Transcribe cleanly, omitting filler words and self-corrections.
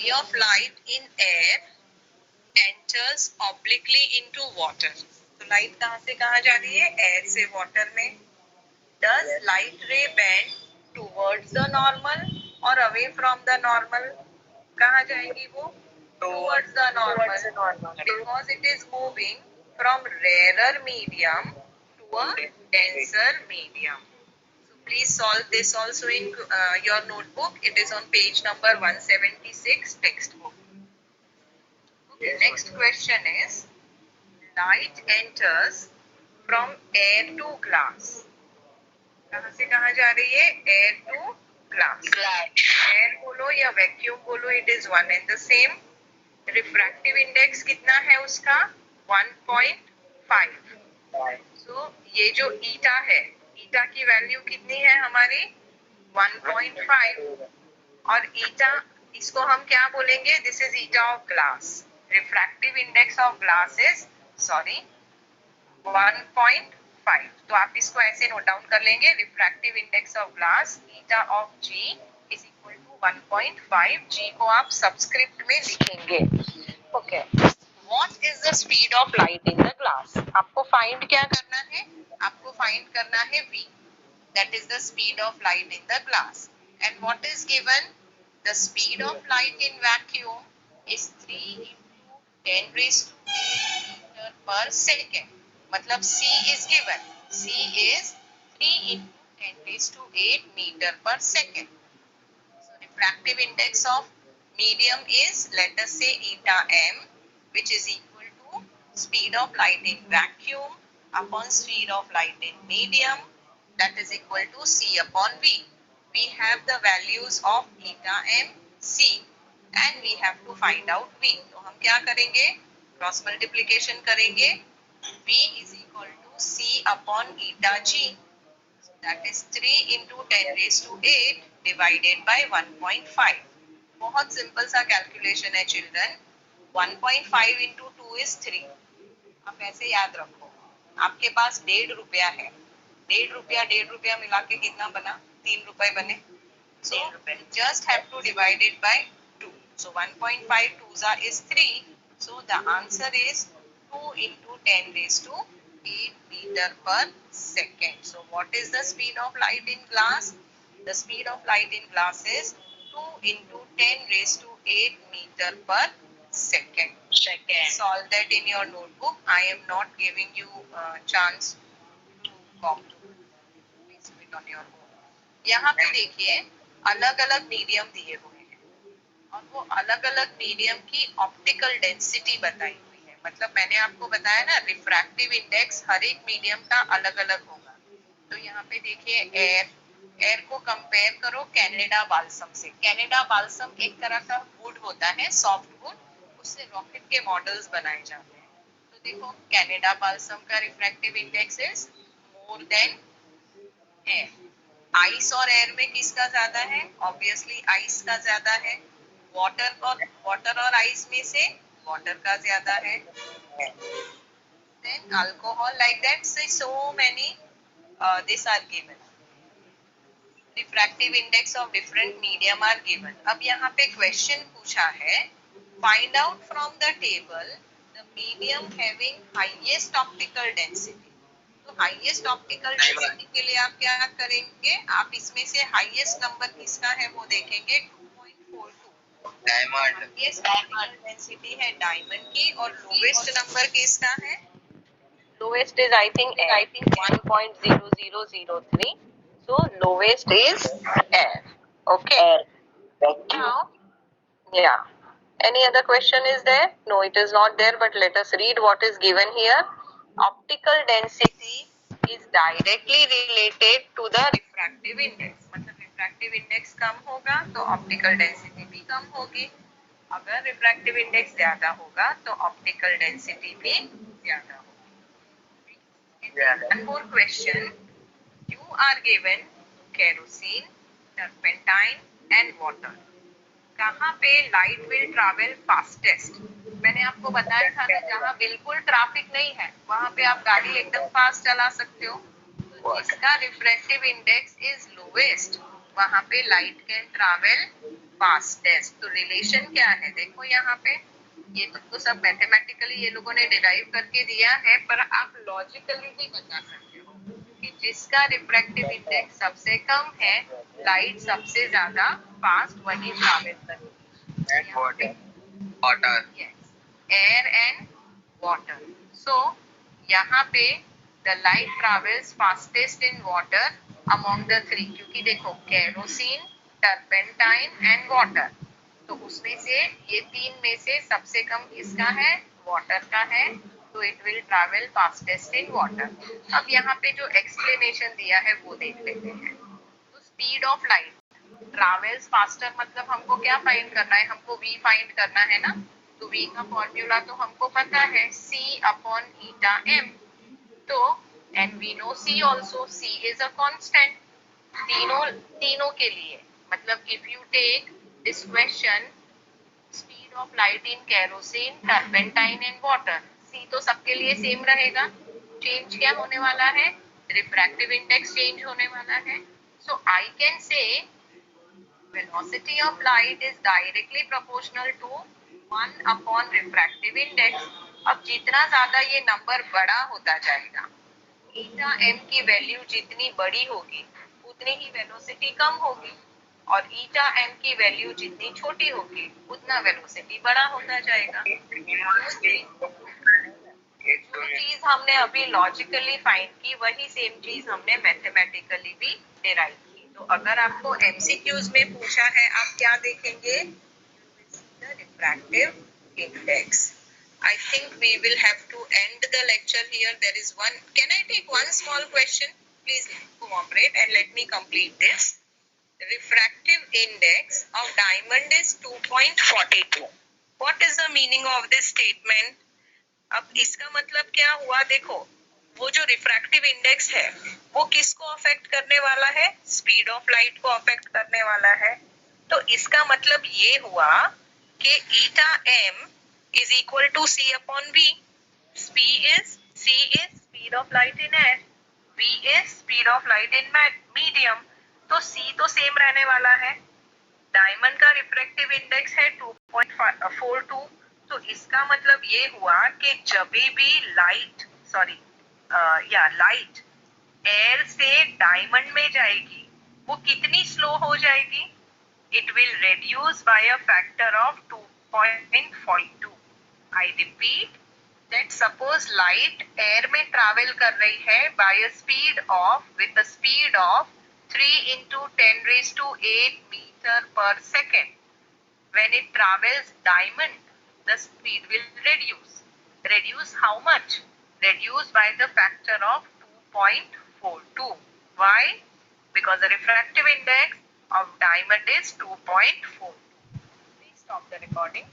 ray of light in air enters obliquely into water. तो light कहाँ से कहाँ जा रही है? एयर से वाटर में. Does light ray bend towards the normal or away from the normal? कहाँ जाएगी वो? Towards the normal. Because it is moving from rarer medium to a denser medium. Please solve this also in your notebook. It is on page number 176 textbook. Okay, next question is light enters from air to glass. कहाँ से कहाँ जा रही है? Air to glass. Air बोलो या vacuum बोलो, it is one and the same. Refractive index कितना है उसका? 1.5. So ये जो eta है, eta की वैल्यू कितनी है हमारी? 1.5. और eta इसको हम क्या बोलेंगे? This is eta of glass. Refractive index of glass is 1.5. तो आप इसको ऐसे नोट डाउन कर लेंगे. Refractive index of glass eta of G is equal to 1.5. G को आप सबस्क्रिप्ट में लिखेंगे. Okay. What is the speed of light in the glass? आपको find क्या करना है? आपको find करना है V. That is the speed of light in the glass. And what is given? The speed of light in vacuum is 3 into 10 raised to 8 meter per second. मतलब C is given. C is 3 into 10 raised to 8 meter per second. So refractive index of medium is, let us say, eta m, which is equal to speed of light in vacuum upon speed of light in medium, that is equal to C upon V. We have the values of eta m, C, and we have to find out V. तो हम क्या करेंगे? Cross multiplication करेंगे. V is equal to C upon eta G. So that is 3 into 10 raised to 8 divided by 1.5. बहुत simple सा calculation है children. 1.5 into 2 is 3. आप ऐसे याद रखो. आपके पास 1.5 रुपया है. 1.5 रुपया मिला के कितना बना? 3 रुपए बने. So just have to divide it by 2. So 1.5 twos is 3. So the answer is 2 into 10 raised to 8 meter per second. So what is the speed of light in glass? The speed of light in glass is 2 into 10 raised to 8 meter per second. Solve that in your notebook. I am not giving you a chance to copy. Please do it on your own. यहाँ पे देखिए अलग अलग medium दिए हुए हैं और वो अलग अलग मीडियम की ऑप्टिकल डेंसिटी बताई हुई है. मतलब मैंने आपको बताया ना, रिफ्रैक्टिव इंडेक्स हर एक मीडियम का अलग अलग होगा. तो यहाँ पे देखिए एयर को कंपेयर करो कनाडा बाल्सम से. कनाडा बाल्सम एक तरह का वुड होता है, सॉफ्ट वुड. उससे रॉकेट के मॉडल्स बनाए जाते हैं. तो देखो कनाडा बाल्सम का refractive index is more than air. Ice और एयर में किसका ज्यादा है? ऑब्वियसली आइस का ज्यादा है. वाटर और आइस में से वाटर का ज्यादा है. Then alcohol, like that. So many this are given. Refractive index of different medium are given. अब यहाँ पे क्वेश्चन पूछा है, find out from the table the medium having highest optical density. तो हाईएस्ट ऑप्टिकल डेंसिटी के लिए आप क्या करेंगे? आप इसमें से हाईएस्ट नंबर किसका है वो देखेंगे. 2.42 डायमंड. हाईएस्ट ऑप्टिकल डेंसिटी है डायमंड की. और लोवेस्ट नंबर किसका है? Lowest is I think 1.0003. So lowest is air. Okay. Now, yeah. Any other question is there? No, it is not there. But let us read what is given here. Optical density is directly related to the refractive index. मतलब refractive index कम होगा तो optical density भी कम होगी. अगर refractive index ज्यादा होगा तो optical density भी ज्यादा होगी. One more question. You are given kerosene, turpentine and water. कहाँ पे लाइट विल ट्रैवल फास्टेस्ट? मैंने आपको बताया था ना, जहाँ बिल्कुल ट्रैफिक नहीं है वहाँ पे आप गाड़ी एकदम फास्ट चला सकते हो. तो जिसका रिफ्रैक्टिव इंडेक्स इज लोवेस्ट वहाँ पे लाइट कैन ट्रैवल फास्टेस्ट। तो रिलेशन क्या है देखो यहाँ पे, ये तो सब मैथमेटिकली ये लोगों ने डिराइव करके दिया है, पर आप लॉजिकली भी बता सकते हो कि जिसका रिफ्रैक्टिव इंडेक्स सबसे कम है, लाइट सबसे ज्यादा फास्ट वही ट्रैवल करेगी। Water, yes, air and water. So यहाँ पे the light travels fastest in water among the three, क्योंकि देखो केरोसिन, टर्पेंटाइन एंड वाटर, तो उसमें से ये तीन में से सबसे कम किसका है, वाटर का है, तो it will travel fastest in water. अब यहाँ पे जो एक्सप्लेनेशन दिया है वो देख लेते हैं। तो speed of light travels faster, मतलब हमको क्या फाइंड करना है, हमको v फाइंड करना है ना। तो v का फॉर्मूला तो हमको पता है, c अपॉन ईटा m। तो and we know c also, c is a constant तीनों के लिए। मतलब if you take this question, speed of light in kerosene, turpentine and water, c तो सबके लिए सेम रहेगा। चेंज क्या होने वाला है, रिफ्रैक्टिव इंडेक्स चेंज होने वाला है। So I can say velocity of light is directly proportional to 1 upon refractive index। अब जितना ज्यादा ये नंबर बड़ा होता जाएगा, ईटा m की वैल्यू जितनी बड़ी होगी उतनी ही वेलोसिटी कम होगी, और ईटा m की वैल्यू जितनी छोटी होगी उतना वेलोसिटी बड़ा होता जाएगा। जो चीज हमने अभी लॉजिकली फाइंड की, वही सेम चीज हमने मैथमेटिकली भी डिराइव की। तो अगर आपको एमसीक्यूज में पूछा है, आप क्या देखेंगे, refractive index. I think we will have to end the lecture here. There is one. Can I take one small question? Please cooperate and let me complete this. Refractive index of diamond is 2.42. What is the meaning of this statement? अब इसका मतलब क्या हुआ, देखो वो जो refractive index है वो किसको अफेक्ट करने वाला है, स्पीड ऑफ लाइट को अफेक्ट करने वाला है। तो इसका मतलब ये हुआ कि ईटा m is equal to c upon v। c is speed of light in air, v is speed of light in medium, तो c तो सेम रहने वाला है। डायमंड का रिफ्रैक्टिव इंडेक्स है 2.42, तो इसका मतलब ये हुआ कि जब भी लाइट लाइट एयर से डायमंड में जाएगी वो कितनी स्लो हो जाएगी, it will reduce by a factor of 2.42। I repeat that suppose light air में travel कर रही है with the speed of 3 into 10 raised to 8 meter per second. When it travels diamond, the speed will reduce. Reduce how much? Reduce by the factor of 2.42. Why? Because the refractive index of diamond is 2.42. Please stop the recording.